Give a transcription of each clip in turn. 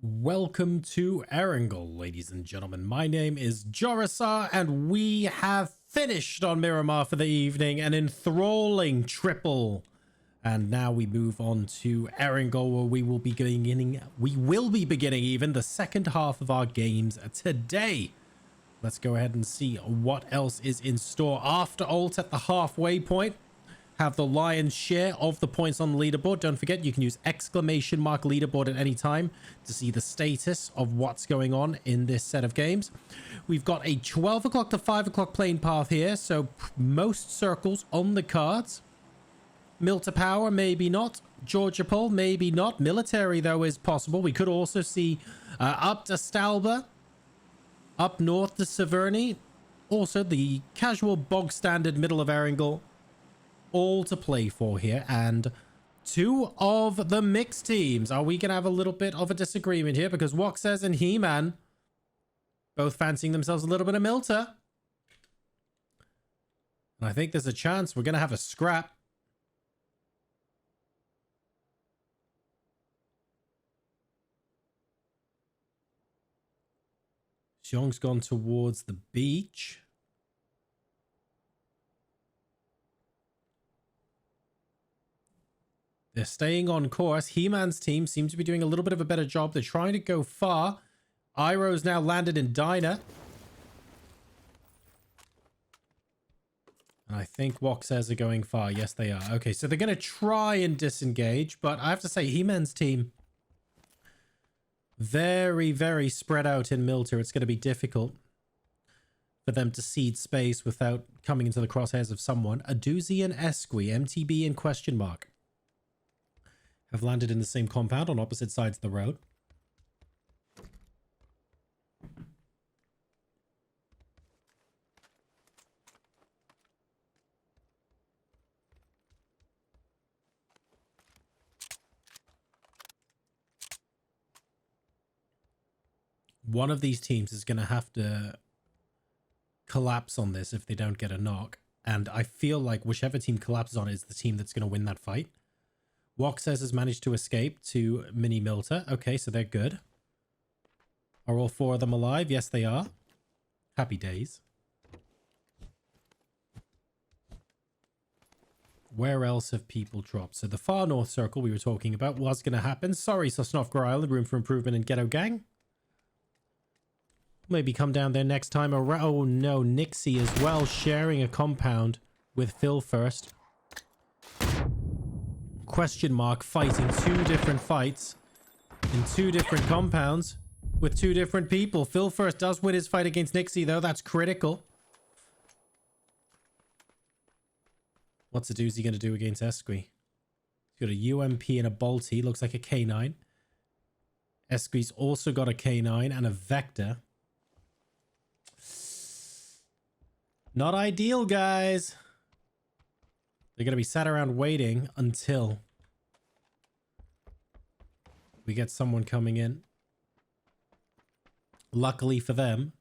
Welcome to Erangel, ladies and gentlemen. My name is Jorisar, and we have finished on Miramar for the evening, an enthralling triple. And now we move on to Erangel, where we will be beginning even the second half of our games today. Let's go ahead and see what else is in store. After ult at the halfway point, have the lion's share of the points on the leaderboard. Don't forget, you can use exclamation mark leaderboard at any time to see the status of what's going on in this set of games. We've got a 12 o'clock to 5 o'clock playing path here, so most circles on the cards. Milta Power, maybe not. Georgia Pole, maybe not. Military, though, is possible. We could also see up to Stalba, up north to Severny. Also, the casual bog standard middle of Erangel. All to play for here, and two of the mixed teams. Are we gonna have a little bit of a disagreement here, because Wok says and He-Man both fancying themselves a little bit of Milta, and I think there's a chance we're gonna have a scrap. Xiong's gone towards the beach. They're staying on course. He-Man's team seems to be doing a little bit of a better job. They're trying to go far. Iroh's now landed in Diner. And I think Wok says are going far. Yes, they are. Okay, so they're going to try and disengage. But I have to say, He-Man's team, very, very spread out in Milta. It's going to be difficult for them to cede space without coming into the crosshairs of someone. Aduzi and Esqui, MTB and question mark, have landed in the same compound on opposite sides of the road. One of these teams is going to have to collapse on this if they don't get a knock. And I feel like whichever team collapses on it is the team that's going to win that fight. Wok says has managed to escape to Mini Milta. Okay, so they're good. Are all four of them alive? Yes, they are. Happy days. Where else have people dropped? So the far north circle we were talking about was going to happen. Sorry, Sosnovka Island. Room for improvement in Ghetto Gang. Maybe come down there next time. Oh no, Nixie as well, sharing a compound with Phil first. Question mark fighting two different fights in two different compounds with two different people. Phil first does win his fight against Nixie, though. That's critical. What's Aduzi going to do against Esqui? He's got a UMP and a Bolty. Looks like a K9. Esqui's also got a K9 and a Vector. Not ideal, guys. They're going to be sat around waiting until we get someone coming in. Luckily for them,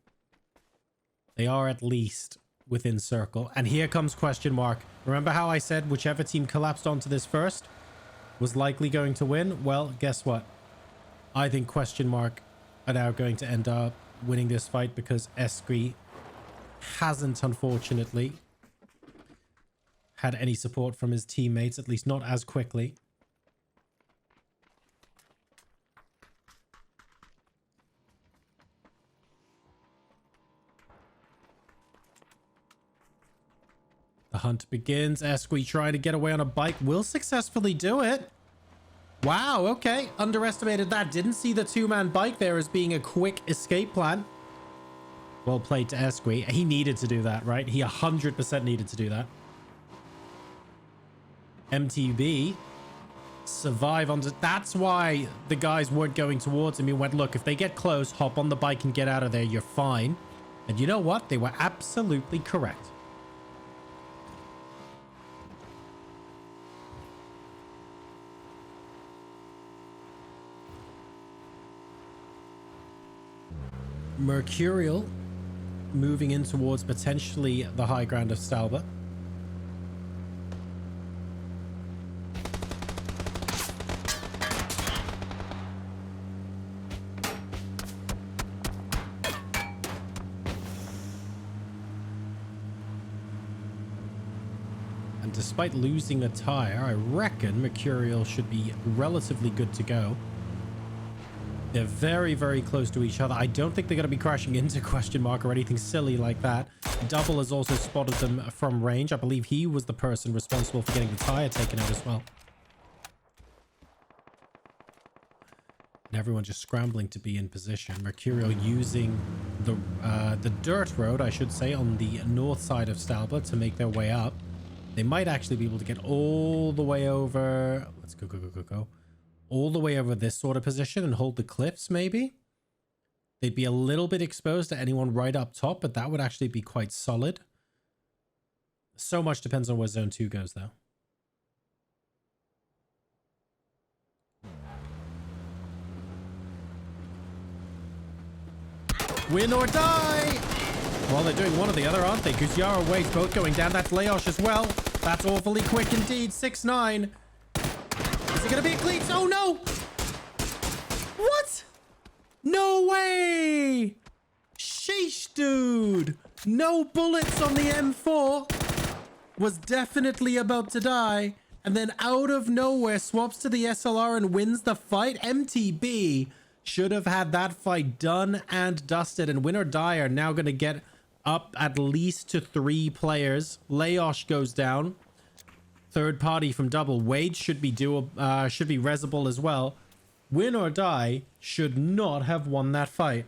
they are at least within circle. And here comes question mark. Remember how I said whichever team collapsed onto this first was likely going to win? Well, guess what? I think question mark are now going to end up winning this fight because Esqui hasn't, unfortunately, had any support from his teammates, at least not as quickly. The hunt begins. Esqui trying to get away on a bike, will successfully do it. Wow, okay. Underestimated that. Didn't see the two-man bike there as being a quick escape plan. Well played to Esqui. He needed to do that, right? He 100% needed to do that. MTB survive on. That's why the guys weren't going towards him. He went, look, if they get close, hop on the bike and get out of there. You're fine. And you know what? They were absolutely correct. Mercurial moving in towards potentially the high ground of Stalba. despite losing a tire, I reckon Mercurial should be relatively good to go. They're very, very close to each other. I don't think they're going to be crashing into question mark or anything silly like that. Double has also spotted them from range. I believe he was the person responsible for getting the tire taken out as well. And everyone just scrambling to be in position. Mercurial using the dirt road, I should say, on the north side of Stalbert to make their way up. They might actually be able to get all the way over. Let's go. All the way over this sort of position and hold the cliffs, maybe. They'd be a little bit exposed to anyone right up top, but that would actually be quite solid. So much depends on where zone 2 goes, though. Win or die! Well, they're doing one or the other, aren't they? Guzziara Wade's both going down. That's Leosh as well. That's awfully quick indeed. 6-9. Is it going to be a cleats? Oh, no! What? No way! Sheesh, dude! No bullets on the M4. Was definitely about to die. And then out of nowhere, swaps to the SLR and wins the fight. MTB should have had that fight done and dusted. And Win or Die are now going to get up at least to 3 players. Leosh goes down. Third party from Double. Wade should be resable as well. Win or Die should not have won that fight.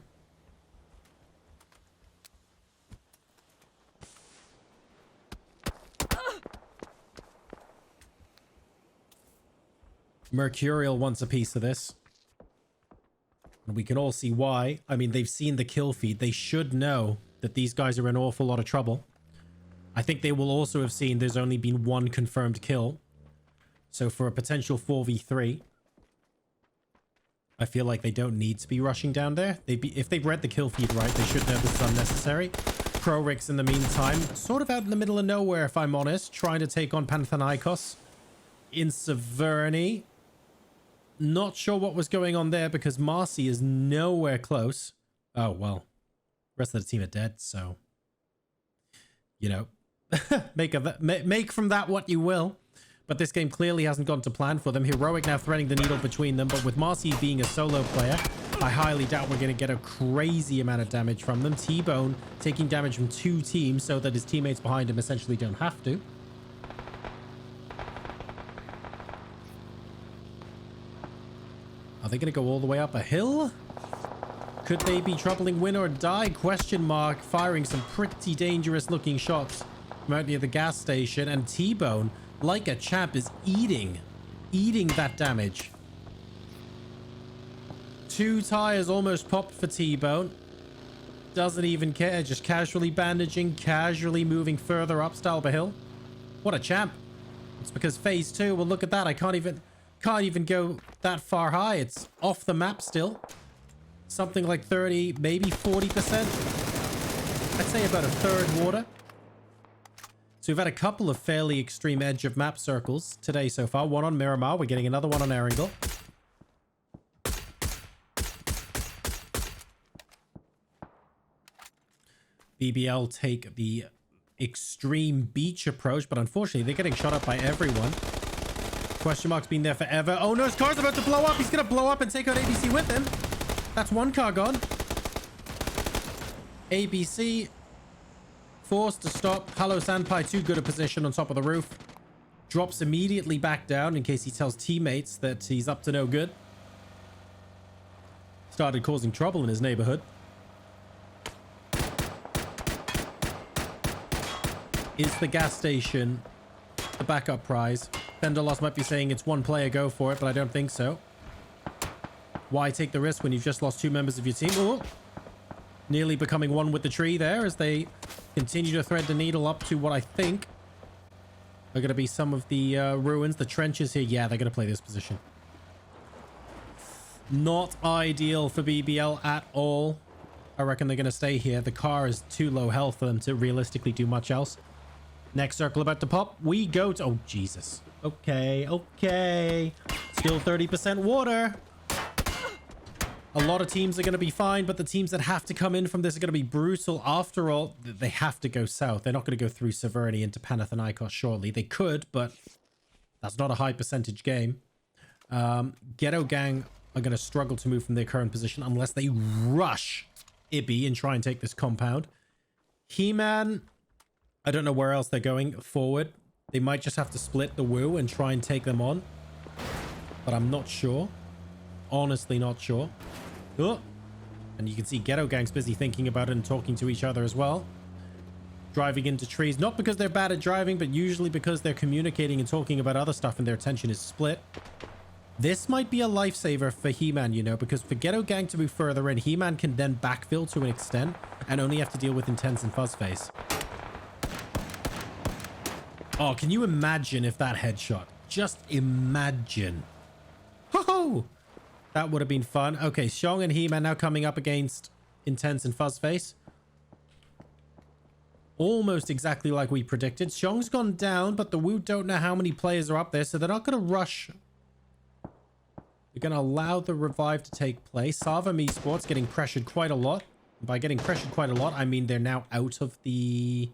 Mercurial wants a piece of this. And we can all see why. I mean, they've seen the kill feed. They should know that these guys are in an awful lot of trouble. I think they will also have seen there's only been 1 confirmed kill. So for a potential 4v3, I feel like they don't need to be rushing down there. If they've read the kill feed right, they should know this is unnecessary. Prorix in the meantime, sort of out in the middle of nowhere, if I'm honest, trying to take on Panathinaikos in Severny. Not sure what was going on there because Marcy is nowhere close. Oh, well. The rest of the team are dead, so... You know. make from that what you will. But this game clearly hasn't gone to plan for them. Heroic now threading the needle between them. But with Marcy being a solo player, I highly doubt we're going to get a crazy amount of damage from them. T-Bone taking damage from 2 teams so that his teammates behind him essentially don't have to. Are they going to go all the way up a hill? Could they be troubling Win or Die? Question mark. Firing some pretty dangerous looking shots from out near the gas station. And T-Bone, like a champ, is eating that damage. 2 tires almost popped for T-Bone. Doesn't even care. Just casually bandaging, casually moving further up Stalber Hill. What a champ. It's because phase 2, well, look at that. I can't even go that far high. It's off the map still. Something like 30, maybe 40%. I'd say about a third water. So we've had a couple of fairly extreme edge of map circles today so far. One on Miramar. We're getting another one on Erringle. BBL take the extreme beach approach, but unfortunately they're getting shot up by everyone. Question mark's been there forever. Oh no, his car's about to blow up. He's gonna blow up and take out ABC with him. That's 1 car gone. ABC forced to stop. Hello Sandpie, too good a position on top of the roof. Drops immediately back down in case he tells teammates that he's up to no good. Started causing trouble in his neighborhood. Is the gas station the backup prize? Fenderloss might be saying it's 1 player, go for it, but I don't think so. Why take the risk when you've just lost 2 members of your team? Oh, nearly becoming one with the tree there as they continue to thread the needle up to what I think are going to be some of the ruins, the trenches here. Yeah, they're going to play this position. Not ideal for BBL at all. I reckon they're going to stay here. The car is too low health for them to realistically do much else. Next circle about to pop. We go to... Oh, Jesus. Okay. Still 30% water. A lot of teams are going to be fine, but the teams that have to come in from this are going to be brutal. After all, they have to go south. They're not going to go through Severny into Panathinaikos shortly. They could, but that's not a high percentage game. Ghetto Gang are going to struggle to move from their current position unless they rush Ibby and try and take this compound. He-Man, I don't know where else they're going forward. They might just have to split the Woo and try and take them on. But I'm not sure. Honestly, not sure. Oh. And you can see Ghetto Gang's busy thinking about it and talking to each other as well. Driving into trees. Not because they're bad at driving, but usually because they're communicating and talking about other stuff and their attention is split. This might be a lifesaver for He-Man, you know, because for Ghetto Gang to move further in, He-Man can then backfill to an extent and only have to deal with Intense and Fuzzface. Oh, can you imagine if that headshot? Just imagine. Ho-ho! That would have been fun. Okay, Xiong and He-Man now coming up against Intense and Fuzzface. Almost exactly like we predicted. Xiong's gone down, but the Woo don't know how many players are up there, so they're not going to rush. They're going to allow the revive to take place. Sarvam Esports getting pressured quite a lot. By getting pressured quite a lot, I mean they're now out of the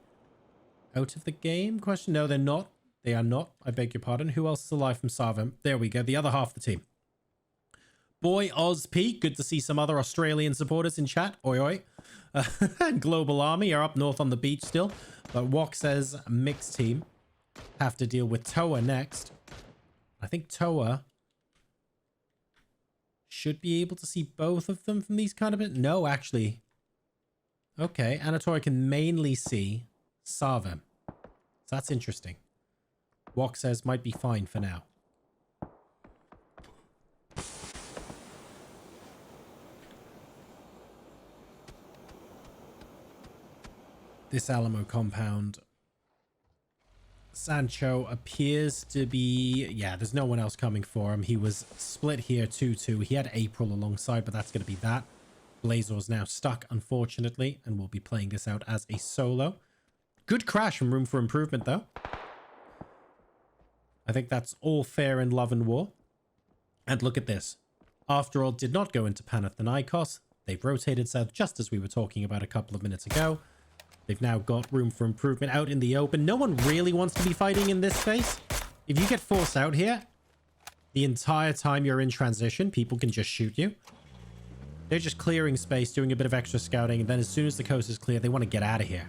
game? Question? No, they're not. They are not. I beg your pardon. Who else is alive from Sarvam? There we go. The other half of the team. Boy Oz P. Good to see some other Australian supporters in chat. Oi, oi. And Global Army are up north on the beach still. But Wok says mixed team have to deal with Toa next. I think Toa should be able to see both of them from these kind of... No, actually. Okay, Anatori can mainly see Sarvam. So that's interesting. Wok says might be fine for now. This Alamo compound. Sancho appears to be... Yeah, there's no one else coming for him. He was split here 2-2. He had April alongside, but that's going to be that. Blazor's now stuck, unfortunately, and we'll be playing this out as a solo. Good crash from Room for Improvement, though. I think that's all fair in love and war. And look at this. After all, did not go into Panathinaikos. They've rotated south just as we were talking about a couple of minutes ago. They've now got Room for Improvement out in the open. No one really wants to be fighting in this space. If you get forced out here, the entire time you're in transition, people can just shoot you. They're just clearing space, doing a bit of extra scouting, and then as soon as the coast is clear, they want to get out of here.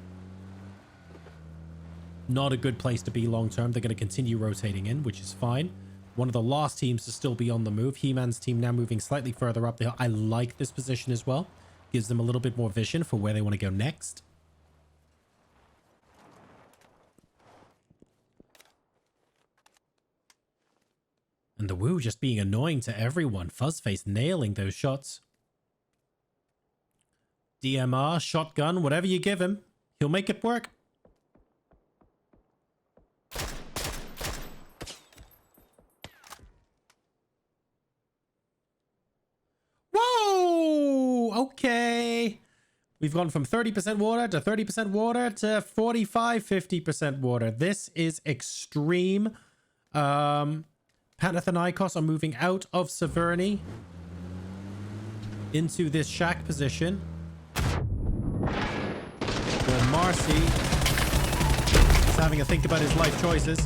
Not a good place to be long term. They're going to continue rotating in, which is fine. One of the last teams to still be on the move. He-Man's team now moving slightly further up the hill. I like this position as well. Gives them a little bit more vision for where they want to go next. And the Woo just being annoying to everyone. Fuzzface nailing those shots. DMR, shotgun, whatever you give him, he'll make it work. Whoa! Okay. We've gone from 30% water to 30% water to 45, 50% water. This is extreme. Panathinaikos are moving out of Severny into this shack position. Where Marcy is having a think about his life choices.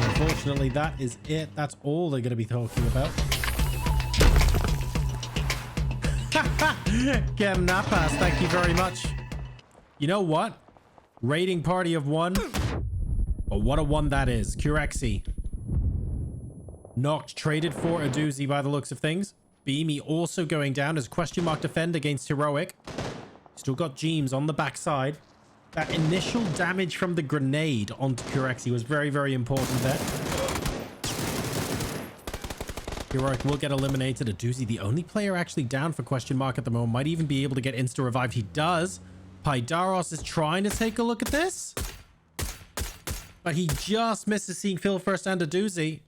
Unfortunately, that is it. That's all they're going to be talking about. Getting that pass. Thank you very much. You know what? Raiding party of one. But what a one that is. Curexy. Knocked, traded for a doozy by the looks of things. Beamy also going down as question mark defend against Heroic. Still got Jeems on the backside. That initial damage from the grenade onto Curexy was very, very important there. Heroic will get eliminated. A doozy, the only player actually down for question mark at the moment, might even be able to get insta-revived. He does. Pydaros is trying to take a look at this. But he just misses seeing Phil first and a doozy.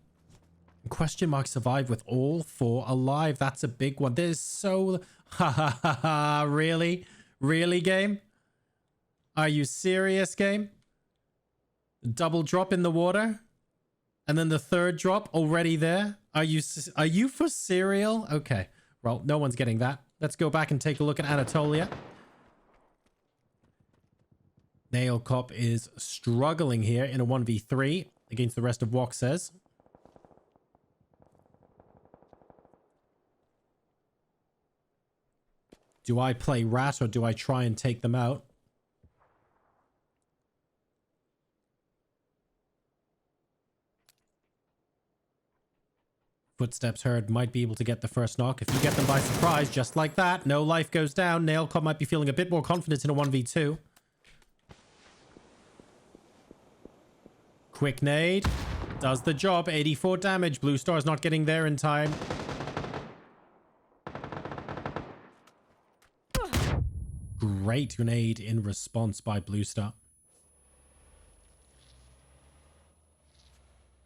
Question mark survived with all four alive. That's a big one. This is so... Ha ha ha ha. Really? Really, game? Are you serious, game? Double drop in the water? And then the third drop already there? Are you for cereal? Okay. Well, no one's getting that. Let's go back and take a look at Anatolia. Nail Cop is struggling here in a 1v3 against the rest of Woxes. Do I play Rat or do I try and take them out? Footsteps heard, might be able to get the first knock. If you get them by surprise, just like that, no life goes down. Nail Cop might be feeling a bit more confident in a 1v2. Quick nade. Does the job. 84 damage. Blue Star's not getting there in time. Great grenade in response by Blue Star.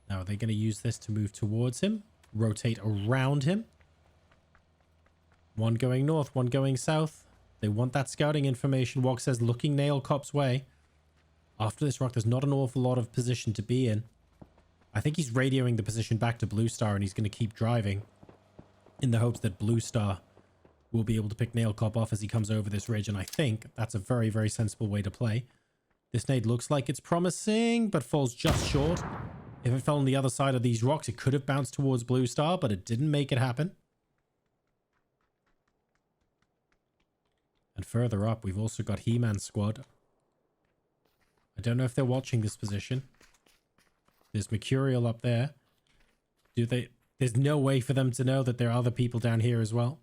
Now, are they going to use this to move towards him? Rotate around him? One going north, one going south. They want that scouting information. Wog says looking Nail Cop's way. After this rock, there's not an awful lot of position to be in. I think he's radioing the position back to Blue Star and he's going to keep driving in the hopes that Blue Star will be able to pick Nail Cop off as he comes over this ridge. And I think that's a very, very sensible way to play. This nade looks like it's promising, but falls just short. If it fell on the other side of these rocks, it could have bounced towards Blue Star, but it didn't make it happen. And further up, we've also got He-Man Squad. I don't know if they're watching this position. There's Mercurial up there. There's no way for them to know that there are other people down here as well.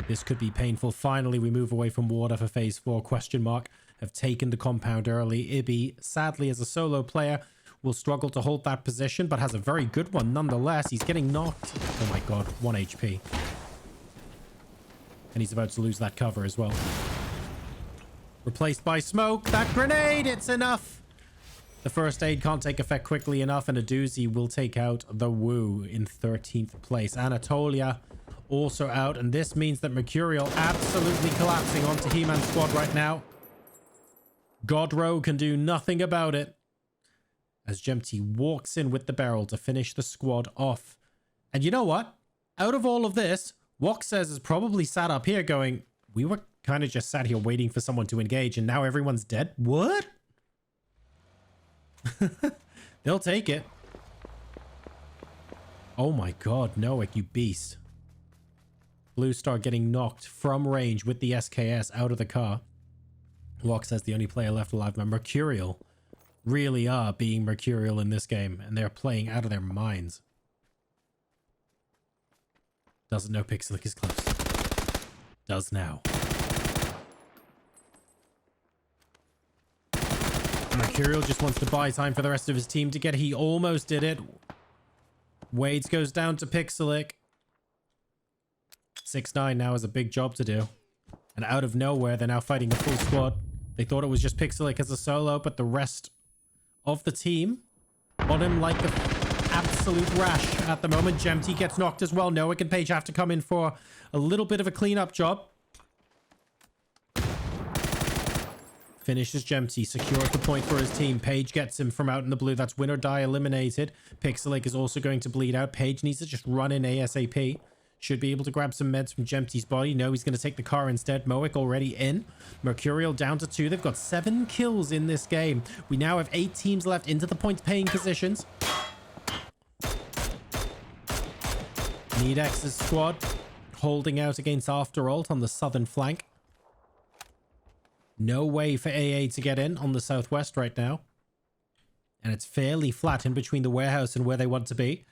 This could be painful. Finally, we move away from water for phase 4. Question mark. Have taken the compound early. Ibby, sadly, as a solo player, will struggle to hold that position, but has a very good one nonetheless. He's getting knocked. Oh my god, 1 HP. And he's about to lose that cover as well. Replaced by smoke. That grenade, it's enough. The first aid can't take effect quickly enough, and a doozy will take out the Woo in 13th place. Anatolia also out, and this means that Mercurial absolutely collapsing onto He-Man Squad right now. Godrow can do nothing about it as Jempty walks in with the barrel to finish the squad off. And you know what? Out of all of this, Wok says is probably sat up here going, we were kind of just sat here waiting for someone to engage and now everyone's dead? What? They'll take it. Oh my god, Noik, you beast. Blue Star getting knocked from range with the SKS out of the car. Wok says the only player left alive, but Mercurial really are being Mercurial in this game, and they're playing out of their minds. Doesn't know Pixelic is close. Does now. Mercurial just wants to buy time for the rest of his team to get. He almost did it. Wades goes down to Pixelic. 6-9 now has a big job to do. And out of nowhere, they're now fighting a full squad. They thought it was just Pixelic as a solo, but the rest of the team on him like an absolute rash at the moment. Jempty gets knocked as well. Noik and Page have to come in for a little bit of a cleanup job. Finishes Jempty, secures the point for his team. Page gets him from out in the blue. That's win or die eliminated. Pixelic is also going to bleed out. Page needs to just run in ASAP. Should be able to grab some meds from Jempty's body. No, he's going to take the car instead. Moik already in. Mercurial down to 2. They've got 7 kills in this game. We now have 8 teams left into the point-paying positions. Needex's squad holding out against After Alt on the southern flank. No way for AA to get in on the southwest right now. And it's fairly flat in between the warehouse and where they want to be.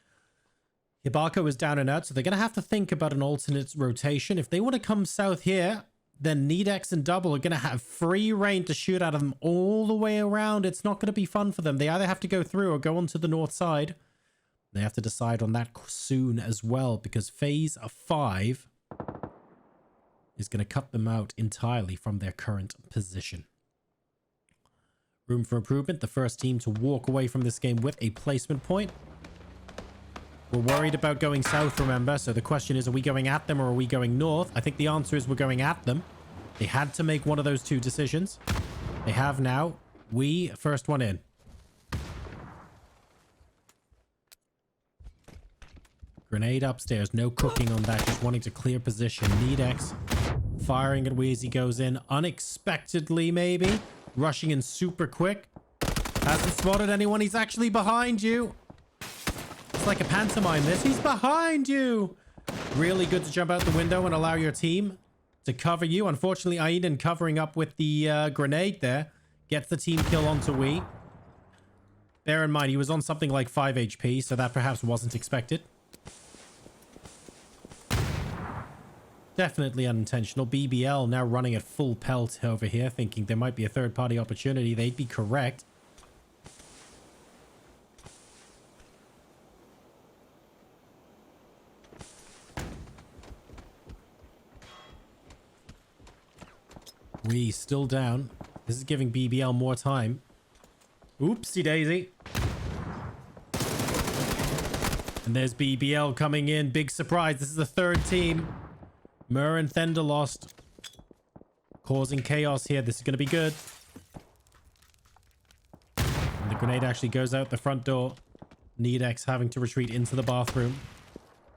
Hibako is down and out, so they're going to have to think about an alternate rotation. If they want to come south here, then Needex and Double are going to have free reign to shoot out of them all the way around. It's not going to be fun for them. They either have to go through or go onto the north side. They have to decide on that soon as well, because phase 5 is going to cut them out entirely from their current position. Room for improvement. The first team to walk away from this game with a placement point. We're worried about going south, remember? So the question is, are we going at them or are we going north? I think the answer is we're going at them. They had to make one of those two decisions. They have now. We, first one in. Grenade upstairs. No cooking on that. Just wanting to clear position. Nedex firing at Wheezy goes in unexpectedly, maybe. Rushing in super quick. Hasn't spotted anyone. He's actually behind you. It's like a pantomime this. He's behind you. Really good to jump out the window and allow your team to cover you. Unfortunately, Aiden covering up with the grenade there gets the team kill onto Wee. Bear in mind, he was on something like 5 HP, so that perhaps wasn't expected. Definitely unintentional. BBL now running at full pelt over here, thinking there might be a third-party opportunity. They'd be correct. We still down. This is giving BBL more time. Oopsie daisy. And there's BBL coming in. Big surprise. This is the third team. Mur and Thunder lost. Causing chaos here. This is going to be good. And the grenade actually goes out the front door. Nedex having to retreat into the bathroom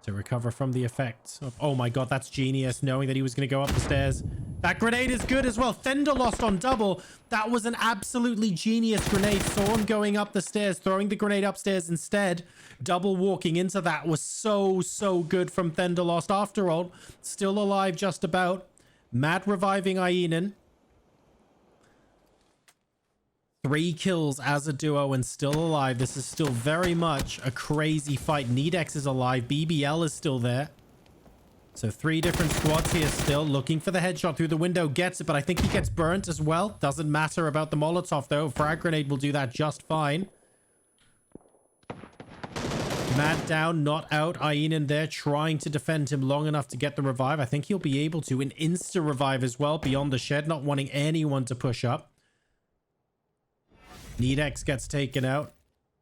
to recover from the effects of... Oh my god, that's genius. Knowing that he was going to go up the stairs. That grenade is good as well. Fender lost on double. That was an absolutely genius grenade. Saw him going up the stairs, throwing the grenade upstairs instead. Double walking into that was so good from Fender lost. After all, still alive just about. Mad reviving Ainen. 3 kills as a duo and still alive. This is still very much a crazy fight. Nedex is alive. BBL is still there. So 3 different squads here still looking for the headshot through the window. Gets it, but I think he gets burnt as well. Doesn't matter about the Molotov though. Frag grenade will do that just fine. Mad down, not out. Ainen there trying to defend him long enough to get the revive. I think he'll be able to. An insta revive as well beyond the shed. Not wanting anyone to push up. Nedex gets taken out.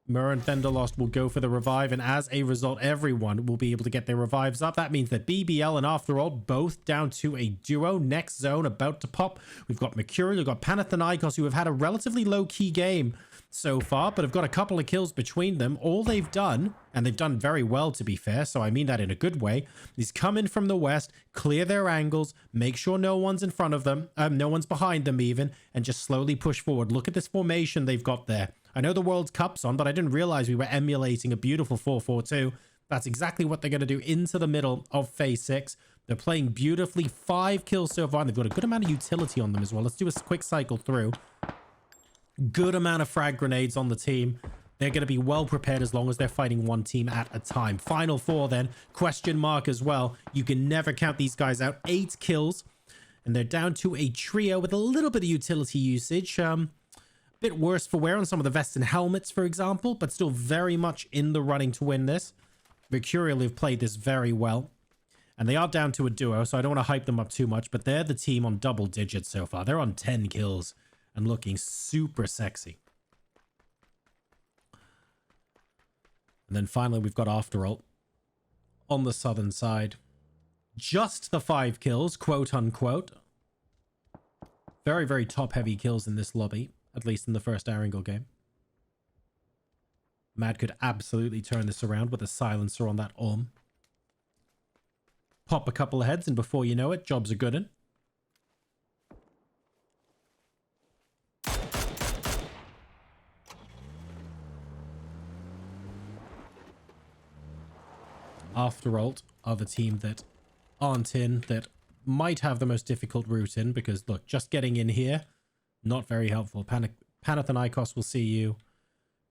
Mur and Fenderlost will go for the revive, and as a result, everyone will be able to get their revives up. That means that BBL and After All both down to a duo. Next zone about to pop. We've got Mercurial, we've got Panathinaikos, who have had a relatively low-key game so far, but have got a couple of kills between them. All they've done, and they've done very well to be fair, so I mean that in a good way, is come in from the west, clear their angles, make sure no one's in front of them, no one's behind them even, and just slowly push forward. Look at this formation they've got there. I know the World Cup's on, but I didn't realize we were emulating a beautiful 4-4-2. That's exactly what they're going to do into the middle of Phase 6. They're playing beautifully. 5 kills so far, and they've got a good amount of utility on them as well. Let's do a quick cycle through. Good amount of frag grenades on the team. They're going to be well prepared as long as they're fighting one team at a time. Final 4 then. Question mark as well. You can never count these guys out. 8 kills. And they're down to a trio with a little bit of utility usage. Bit worse for wear on some of the vests and helmets, for example, but still very much in the running to win this. Mercurial have played this very well. And they are down to a duo, so I don't want to hype them up too much, but they're the team on double digits so far. They're on 10 kills and looking super sexy. And then finally, we've got After All on the southern side. Just the 5 kills, quote unquote. Very, very top-heavy kills in this lobby. At least in the first Erangel game. Mad could absolutely turn this around with a silencer on that Orm. Pop a couple of heads, and before you know it, job's a good one. After All are the team that aren't in, that might have the most difficult route in, because look, just getting in here, not very helpful. Panathinaikos will see you.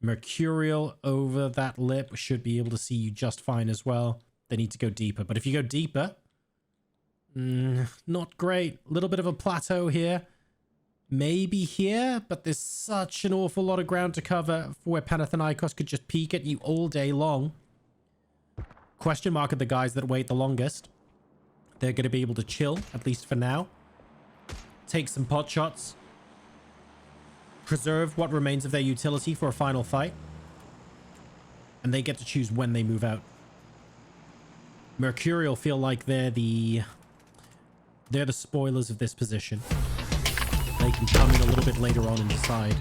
Mercurial over that lip should be able to see you just fine as well. They need to go deeper. But if you go deeper, not great. A little bit of a plateau here. Maybe here, but there's such an awful lot of ground to cover for where Panathinaikos could just peek at you all day long. Question mark at the guys that wait the longest. They're going to be able to chill, at least for now. Take some pot shots. Preserve what remains of their utility for a final fight. And they get to choose when they move out. Mercurial feel like they're the spoilers of this position. They can come in a little bit later on and decide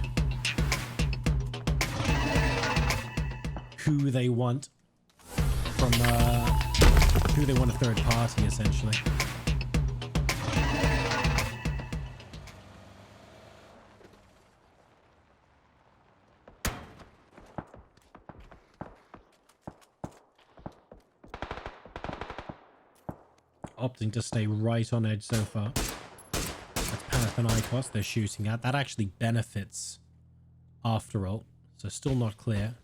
who they want from Who they want a third party, essentially. Opting to stay right on edge so far. That's Panathinaikos they're shooting at. That actually benefits after all. So still not clear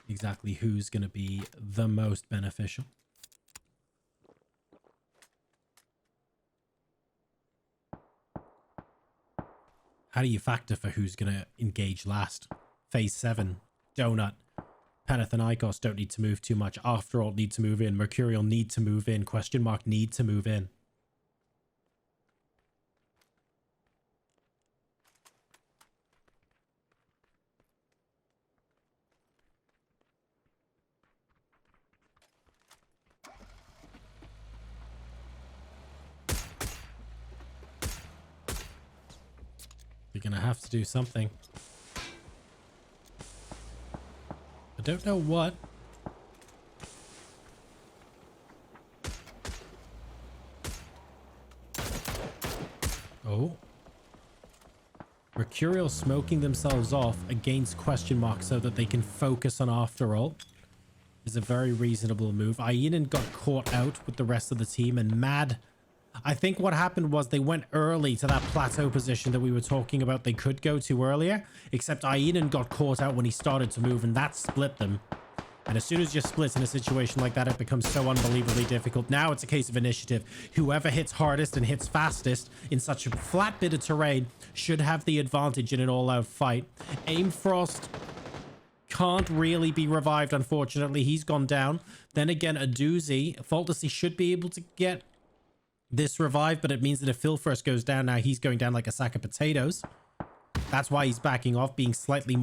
exactly who's going to be the most beneficial. How do you factor for who's going to engage last? Phase 7, Donut. Panathinaikos don't need to move too much. After all, need to move in. Mercurial need to move in. Question mark need to move in. You're going to have to do something. I don't know what. Oh. Mercurial smoking themselves off against question mark so that they can focus on after all is a very reasonable move. Ainen got caught out with the rest of the team, and Mad, I think what happened was they went early to that plateau position that we were talking about they could go to earlier, except Ainen got caught out when he started to move, and that split them. And as soon as you're split in a situation like that, it becomes so unbelievably difficult. Now it's a case of initiative. Whoever hits hardest and hits fastest in such a flat bit of terrain should have the advantage in an all-out fight. Aimfrost can't really be revived, unfortunately. He's gone down. Then again, a doozy. Faultlessly should be able to get this revived, but it means that if Phil first goes down now, he's going down like a sack of potatoes. That's why he's backing off, being slightly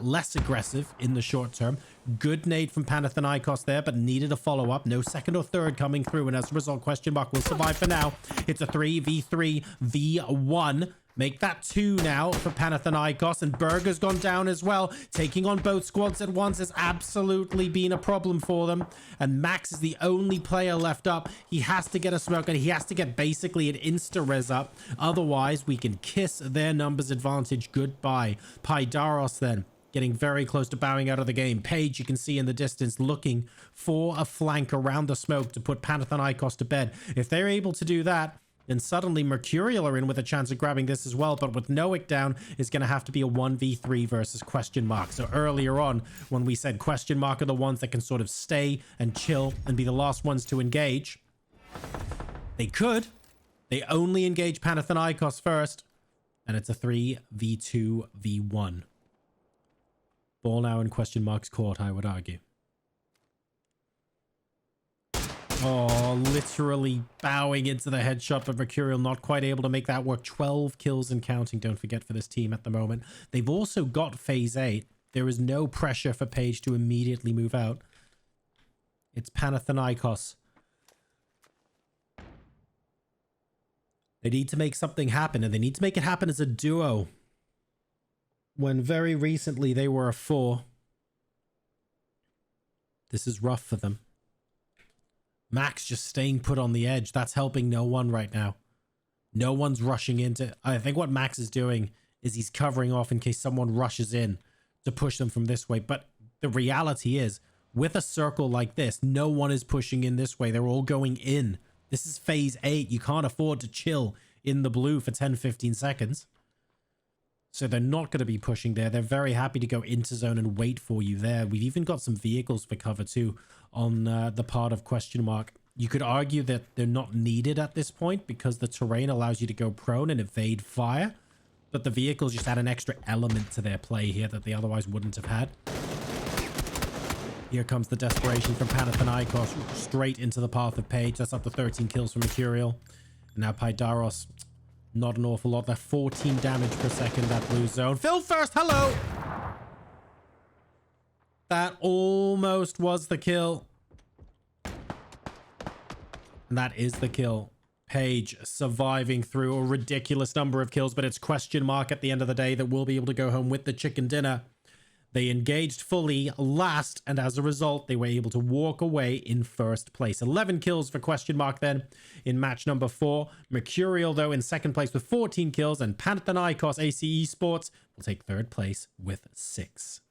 less aggressive in the short term. Good nade from Panathinaikos there, but needed a follow-up. No second or third coming through, and as a result, question mark will survive for now. It's a 3v3 v1. Make that 2 now for Panathinaikos, and Berger's gone down as well. Taking on both squads at once has absolutely been a problem for them, and Max is the only player left up. He has to get a smoke, and he has to get basically an insta-res up. Otherwise, we can kiss their numbers advantage goodbye. Paidaros then getting very close to bowing out of the game. Page, you can see in the distance, looking for a flank around the smoke to put Panathinaikos to bed. If they're able to do that, then suddenly Mercurial are in with a chance of grabbing this as well, but with Noik down, is going to have to be a 1v3 versus question mark. So earlier on, when we said question mark are the ones that can sort of stay and chill and be the last ones to engage, they could. They only engage Panathinaikos first, and it's a 3v2 v1. Ball now in question mark's court, I would argue. Oh, literally bowing into the headshot, but Mercurial not quite able to make that work. 12 kills and counting, don't forget, for this team at the moment. They've also got phase 8. There is no pressure for Page to immediately move out. It's Panathinaikos. They need to make something happen, and they need to make it happen as a duo. When very recently they were a 4. This is rough for them. Max just staying put on the edge. That's helping no one right now. No one's rushing into... I think what Max is doing is he's covering off in case someone rushes in to push them from this way. But the reality is, with a circle like this, no one is pushing in this way. They're all going in. This is phase 8. You can't afford to chill in the blue for 10-15 seconds. So they're not going to be pushing there. They're very happy to go into zone and wait for you there. We've even got some vehicles for cover too on the part of question mark. You could argue that they're not needed at this point because the terrain allows you to go prone and evade fire. But the vehicles just add an extra element to their play here that they otherwise wouldn't have had. Here comes the desperation from Panathinaikos straight into the path of Page. That's up to 13 kills from Mercurial. And now Paidaros, not an awful lot. That 14 damage per second, that blue zone. Phil first, hello! That almost was the kill. And that is the kill. Page surviving through a ridiculous number of kills, but it's question mark at the end of the day that will be able to go home with the chicken dinner. They engaged fully last, and as a result, they were able to walk away in first place. 11 kills for Question Mark then in match number 4. Mercurial, though, in second place with 14 kills, and Panathinaikos AC Esports will take third place with 6.